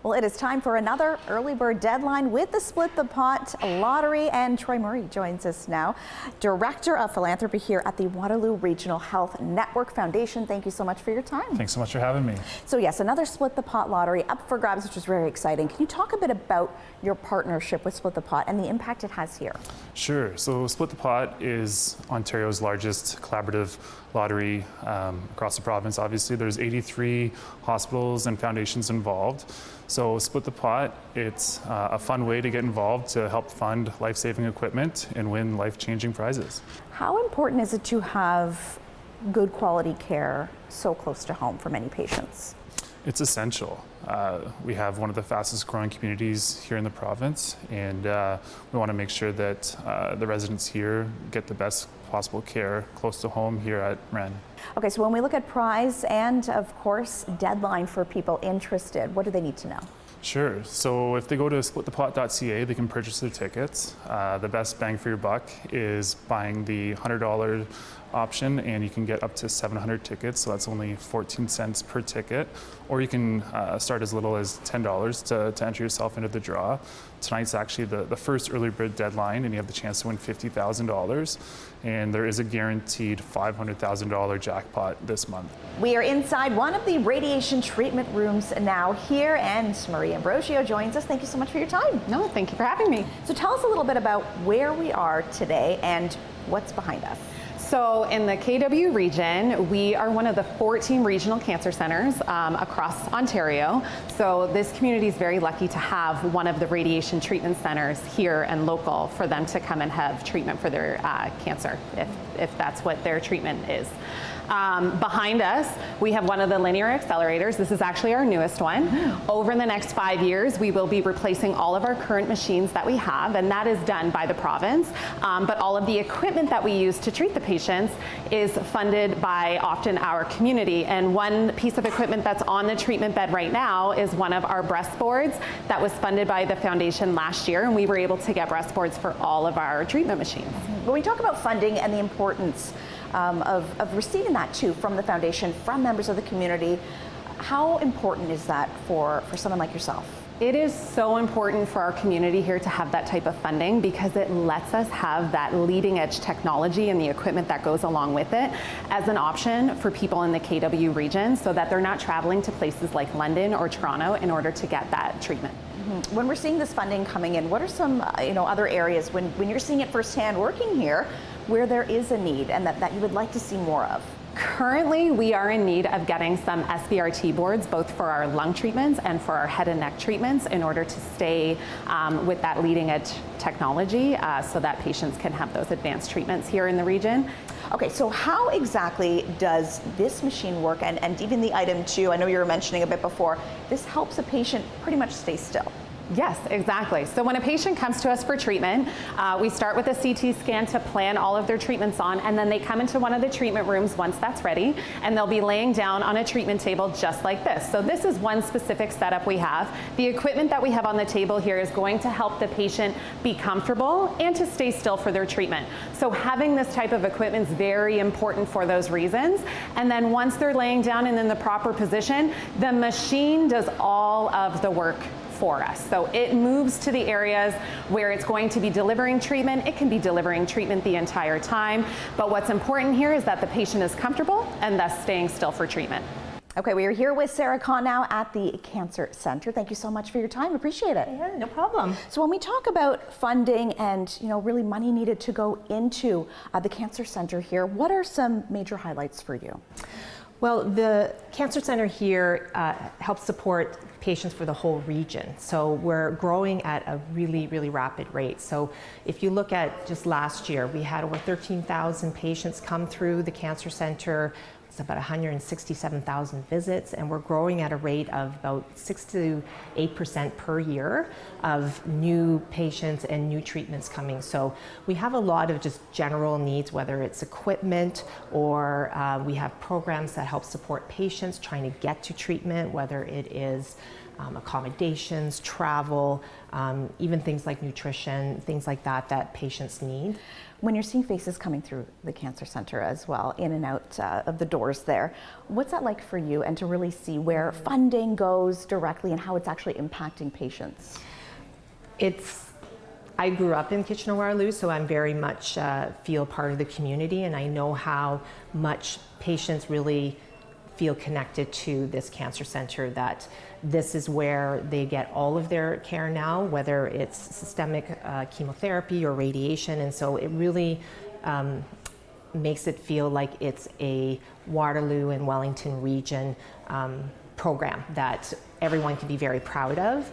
Well, it is time for another early bird deadline with the Split the Pot lottery, and Troy Murray joins us now, Director of Philanthropy here at the Waterloo Regional Health Network Foundation. Thank you so much for your time. Thanks so much for having me. So yes, another Split the Pot lottery up for grabs, which is very exciting. Can you talk a bit about your partnership with Split the Pot and the impact it has here? Sure. So Split the Pot is Ontario's largest collaborative lottery across the province. Obviously, there's 83 hospitals and foundations involved. So Split the Pot, it's a fun way to get involved to help fund life-saving equipment and win life-changing prizes. How important is it to have good quality care so close to home for many patients? It's essential. We have one of the fastest growing communities here in the province, and we want to make sure that the residents here get the best possible care close to home here at REN. Okay, so when we look at prize and, of course, deadline for people interested, what do they need to know? Sure. So if they go to splitthepot.ca, they can purchase their tickets. The best bang for your buck is buying the $100 option, and you can get up to 700 tickets, so that's only 14 cents per ticket. Or you can start as little as $10 to enter yourself into the draw. Tonight's actually the first early bird deadline, and you have the chance to win $50,000. And there is a guaranteed $500,000 jackpot this month. We are inside one of the radiation treatment rooms now here, and Marie Ambrosio joins us. Thank you so much for your time. No, thank you for having me. So tell us a little bit about where we are today and what's behind us. So in the KW region, we are one of the 14 regional cancer centers across Ontario. So this community is very lucky to have one of the radiation treatment centers here and local for them to come and have treatment for their cancer, if that's what their treatment is. Behind us, we have one of the linear accelerators. This is actually our newest one. Over the next 5 years, we will be replacing all of our current machines that we have, and that is done by the province. But all of the equipment that we use to treat the patients is funded by often our community. And one piece of equipment that's on the treatment bed right now is one of our breast boards that was funded by the foundation last year, and we were able to get breast boards for all of our treatment machines. When we talk about funding and the importance of receiving that too from the foundation, from members of the community, how important is that for someone like yourself? It is so important for our community here to have that type of funding, because it lets us have that leading edge technology and the equipment that goes along with it as an option for people in the KW region, so that they're not traveling to places like London or Toronto in order to get that treatment. Mm-hmm. When we're seeing this funding coming in, what are some other areas when you're seeing it firsthand working here where there is a need and that you would like to see more of? Currently, we are in need of getting some SBRT boards, both for our lung treatments and for our head and neck treatments, in order to stay with that leading edge technology so that patients can have those advanced treatments here in the region. Okay, so how exactly does this machine work, and even the item 2, I know you were mentioning a bit before, this helps a patient pretty much stay still? Yes, exactly. So when a patient comes to us for treatment, we start with a CT scan to plan all of their treatments on, and then they come into one of the treatment rooms once that's ready, and they'll be laying down on a treatment table just like this. So this is one specific setup we have. The equipment that we have on the table here is going to help the patient be comfortable and to stay still for their treatment. So having this type of equipment is very important for those reasons. And then once they're laying down and in the proper position, the machine does all of the work for us. So it moves to the areas where it's going to be delivering treatment. It can be delivering treatment the entire time, but what's important here is that the patient is comfortable and thus staying still for treatment. Okay, we are here with Sarah Kahn now at the Cancer Center. Thank you so much for your time. Appreciate it. Yeah, no problem. So when we talk about funding and really money needed to go into the Cancer Center here, what are some major highlights for you? Well, the Cancer Center here helps support patients for the whole region. So we're growing at a really, really rapid rate. So if you look at just last year, we had over 13,000 patients come through the Cancer Center. It's about 167,000 visits, and we're growing at a rate of about 6 to 8% per year of new patients and new treatments coming. So we have a lot of just general needs, whether it's equipment or we have programs that help support patients trying to get to treatment, whether it is accommodations, travel, even things like nutrition, things like that that patients need. When you're seeing faces coming through the Cancer Centre as well, in and out of the doors there, what's that like for you, and to really see where funding goes directly and how it's actually impacting patients? I grew up in Kitchener-Waterloo, so I'm very much feel part of the community, and I know how much patients really feel connected to this cancer center, that this is where they get all of their care now, whether it's systemic chemotherapy or radiation. And so it really makes it feel like it's a Waterloo and Wellington region program that everyone can be very proud of.